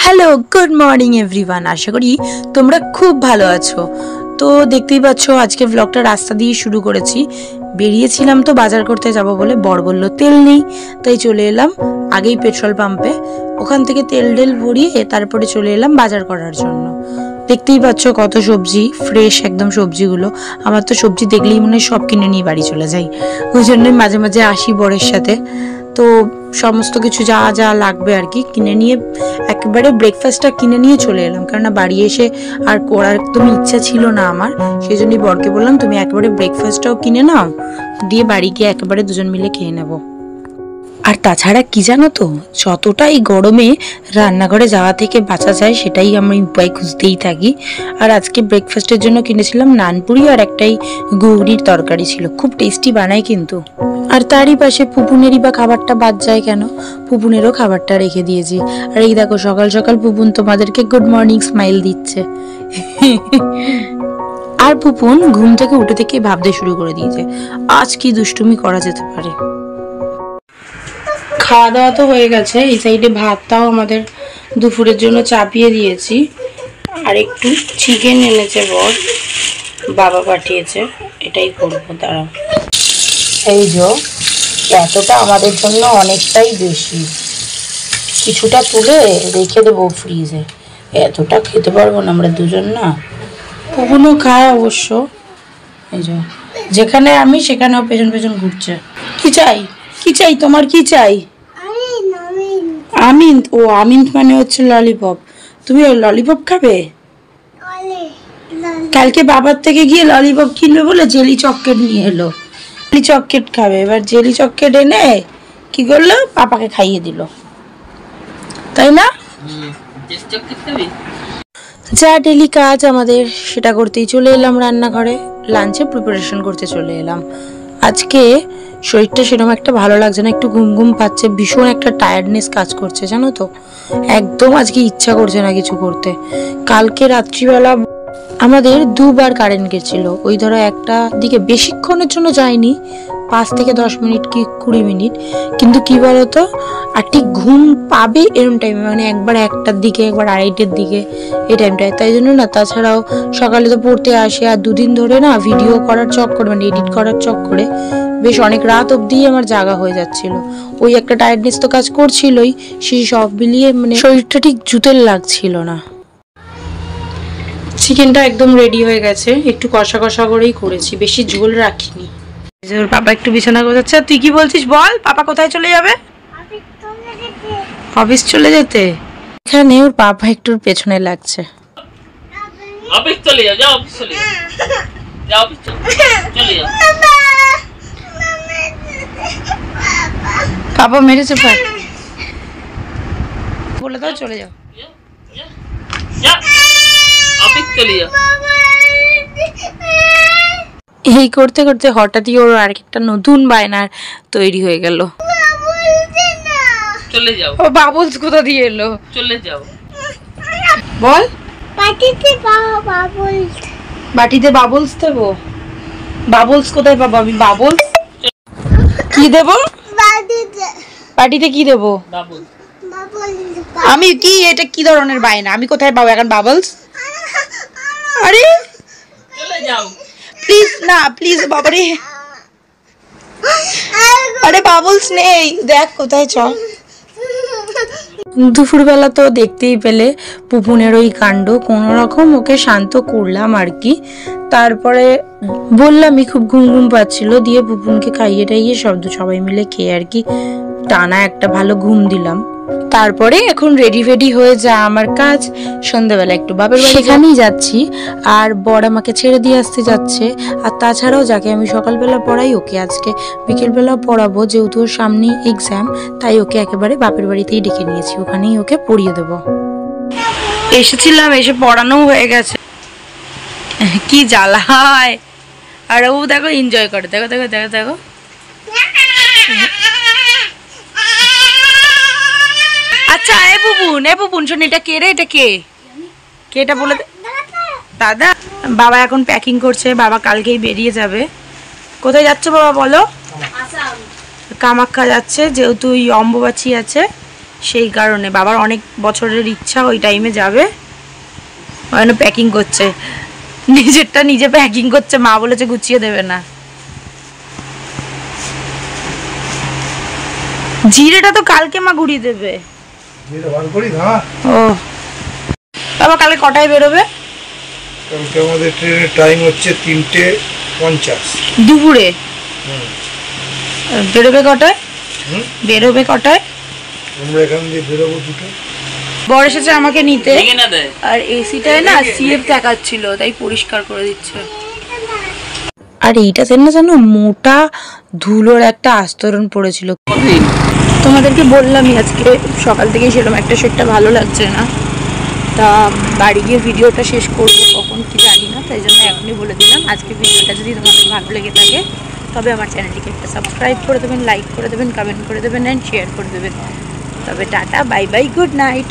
Hello, good morning everyone. আশা করি তোমরা খুব ভালো আছো। তো দেখতেই পাচ্ছ আজকে ব্লগটা রাস্তা দিয়ে শুরু করেছি। বেরিয়েছিলাম তো বাজার করতে যাব বলে, বর বলল তেল নেই, তাই চলে এলাম আগেই পেট্রোল পাম্পে। ওখান থেকে তেল ভরিয়ে তারপরে চলে এলাম বাজার করার জন্য। দেখতেই পাচ্ছ কত সবজি, ফ্রেশ একদম সবজিগুলো। আমার তো সবজি দেখলেই মনে হয় সব কিনে নিয়ে বাড়ি চলে যাই, ওই জন্যই মাঝে মাঝে আসি বরের সাথে। তো সমস্ত কিছু যা যা লাগবে আর কি কিনে নিয়ে একেবারে ব্রেকফাস্টটা কিনে নিয়ে চলে এলাম, কেননা বাড়ি এসে আর করার একদম ইচ্ছা ছিল না আমার। সেই জন্যই বরকে বললাম তুমি একেবারে ব্রেকফাস্টটাও কিনে নাও, দিয়ে বাড়ি গিয়ে একেবারে দুজন মিলে খেয়ে নেবো। আর তাছাড়া কি জানো তো, যতটা এই গরমে রান্নাঘরে যাওয়া থেকে বাঁচা যায় সেটাই আমি উপায় খুঁজতেই থাকি। আর আজকে ব্রেকফাস্টের জন্য কিনেছিলাম নানপুরি আর একটাই ঘুগনির তরকারি ছিল, খুব টেস্টি বানায় কিন্তু। আর তারই পাশে পুপুনেরই বা খাবারটা বাদ যায় কেন, পুপুনেরও খাবারটা রেখে দিয়েছি। আর এই দেখো সকাল সকাল পুপুন তোমাদেরকে গুড মর্নিং স্মাইল দিচ্ছে। আর পুপুন ঘুম থেকে উঠে থেকে ভাবতে শুরু করে দিয়েছে আজ কি দুষ্টুমি করা যেতে পারে। খাওয়া দাওয়া তো হয়ে গেছে, এই সাইডে ভাতটাও আমাদের দুপুরের জন্য চাপিয়ে দিয়েছি। আর একটু চিকেন এনেছে বর, বাবা পাঠিয়েছে, এটাই করবো। দাঁড়াও, এই যে এতটা আমাদের জন্য অনেকটাই বেশি, কিছুটা তুলে রেখে দেবো ফ্রিজে। এতটা খেতে পারবো না আমরা দুজন না, পুকুনও খায় অবশ্য। এই যে যেখানে আমি সেখানেও পেছন পেছন ঘুরছে। কি চাই, কি চাই তোমার, কি চাই? আমিন্দ? ও আমিন্দ মানে হচ্ছে ললিপপ। তুমি ওই ললিপপ খাবে? কালকে বাবার থেকে গিয়ে ললিপপ কিনবে বলে জেলি চকলেট নিয়ে এলো, জেলি চকলেট খাবে। এবার জেলি চকলেট এনে কি করলো, পাপাকে খাইয়ে দিল, তাই না? যা ডেলি কাজ আমাদের সেটা করতেই চলে এলাম রান্নাঘরে, লাঞ্চে প্রিপারেশন করতে চলে এলাম। আজকে শরীরটা সেরকম একটা ভালো লাগছে না, একটু ঘুম ঘুম পাচ্ছে, ভীষণ একটা টায়ার্ডনেস কাজ করছে জানো তো। একদম আজকে ইচ্ছা করছে না কিছু করতে। কালকে রাত্রিবেলা আমাদের দুবার কারেন্ট গেছিল, ওই ধরো একটা দিকে বেশিক্ষণের জন্য যায়নি, 5 থেকে 10 মিনিট কি 20 মিনিট, কিন্তু কি বলতো আর ঠিক ঘুম পাবে এরকম টাইমে, মানে একবার 1টার দিকে একবার 2:30-এর দিকে, এই টাইমটায়। তাই জন্য না, তাছাড়াও সকালে তো পড়তে আসে, আর দুদিন ধরে না ভিডিও করার চক্করে মানে এডিট করার চক্করে বেশ অনেক রাত অবধি আমার জাগা হয়ে যাচ্ছিল। ওই একটা টায়ার্ডনেস তো কাজ করছিলই, সেই সব মিলিয়ে মানে শরীরটা ঠিক জুতের লাগছিল না। চিকেনটা একদম রেডি হয়ে গেছে, একটু কষা কষা করেই করেছি, বেশি ঝোল রাখিনি। ওর পাপা একটু বিছানা গোছাচ্ছে। তুই কি বলছিস বল, পাপা কোথায় চলে যাবে? অফিস চলে যেতে। এখানে ওর পাপা একটু পেছনে লাগছে। অফিস চলে যাও, যাও অফিস চলে যাও, যাও অফিস চলে যাও। পাপা মেরেছে পায়, বলে দাও চলে যাও, অফিস চলে যাও। এই করতে করতে হঠাৎই ওর আরেকটা নতুন বায়নার তৈরি হয়ে গেল। চলে যাও। ও বাবলস কোথা দিয়ে এলো? চলে যাও বল। বাটিতে বাবলস, বাটিতে বাবলস দেবো? বাবলস কোথায় পাবো আমি? বাবলস কি দেবো? বাটিতে বাটিতে কি দেবো? বাবুল বাবলস। আমি কি, এটা কি ধরনের বায়না? আমি কোথায় পাবো এখন বাবলস? আরে চলে যাও প্লিজ না, প্লিজ বাবারে, আরে বাবলস নেই, দেখ কোথায়, চল। দুপুরবেলা তো দেখতেই পেলে পুপুনের ওই কাণ্ড, কোনো রকম ওকে শান্ত করলাম আর কি। তারপরে বললামই খুব ঘুম ঘুম পাচ্ছিল, দিয়ে পুপুনকে খাইয়ে টাইয়ে সবাই মিলে খেয়ে আর কি টানা একটা ভালো ঘুম দিলাম। তারপরে এখন রেডি ফেডি হয়ে যা আমার কাজ, সন্ধ্যাবেলা একটু বাপের বাড়ি সেখানেই যাচ্ছি, আর বর আমাকে ছেড়ে দিয়ে আসতে যাচ্ছে। আর তাছাড়াও যাকে আমি সকালবেলা পড়াই ওকে আজকে বিকেলবেলা পড়াবো, যেহেতু ওর সামনেই এক্সাম, তাই ওকে একেবারে বাপের বাড়িতেই ডেকে নিয়েছি, ওখানেই ওকে পড়িয়ে দেবো। এসেছিলাম, এসে পড়ানো হয়ে গেছে, কি জ্বালা হয়। আর ও দেখো এনজয় করে, দেখো দেখো দেখো দেখো। আচ্ছা এ পুপুন শোন, এটা কে রে, এটা কে এটা বলে দাদা। বাবা এখন প্যাকিং করছে, বাবা কালকেই বেরিয়ে যাবে। কোথায় যাচ্ছ বাবা বলো? কামাখ্যা যাচ্ছে, যেহেতু অম্বুবাচী আছে সেই কারণে বাবার অনেক বছরের ইচ্ছা ওই টাইমে যাবে। ওখানে প্যাকিং করছে, নিজেরটা নিজে প্যাকিং করছে, মা বলেছে গুছিয়ে দেবে না। জিরেটা তো কালকে মা ঘুরিয়ে দেবে। ও বাবা কালকে কটায় বেরোবে? কালকে আমাদের ট্রেনের টাইম হচ্ছে 3:50 দুপুরে। বেরোবে কটায়? বেরোবে কটায়? আমরা এখান দিয়ে বেরোবো 2টো। বর এসেছে আমাকে নিতে, ভেঙে না দেয়। আর এসিটায় না সিএফ দেখাচ্ছিল, তাই পরিষ্কার করে দিচ্ছে। আর এইটাতে না জানো মোটা ধুলোর একটা আস্তরণ পড়েছিল। তোমাদেরকে বললামই আজকে সকাল থেকে সেরকম একটা সেটটা ভালো লাগছে না, তা বাড়ি গিয়ে ভিডিওটা শেষ করবো কখন কি জানি না, তাই জন্য এখনই বলে দিলাম। আজকে ভিডিওটা যদি তোমাদের ভালো লেগে থাকে তবে আমার চ্যানেলটিকে একটা সাবস্ক্রাইব করে দেবেন, লাইক করে দেবেন, কমেন্ট করে দেবেন অ্যান্ড শেয়ার করে দেবেন। তবে tata, bye bye, good night.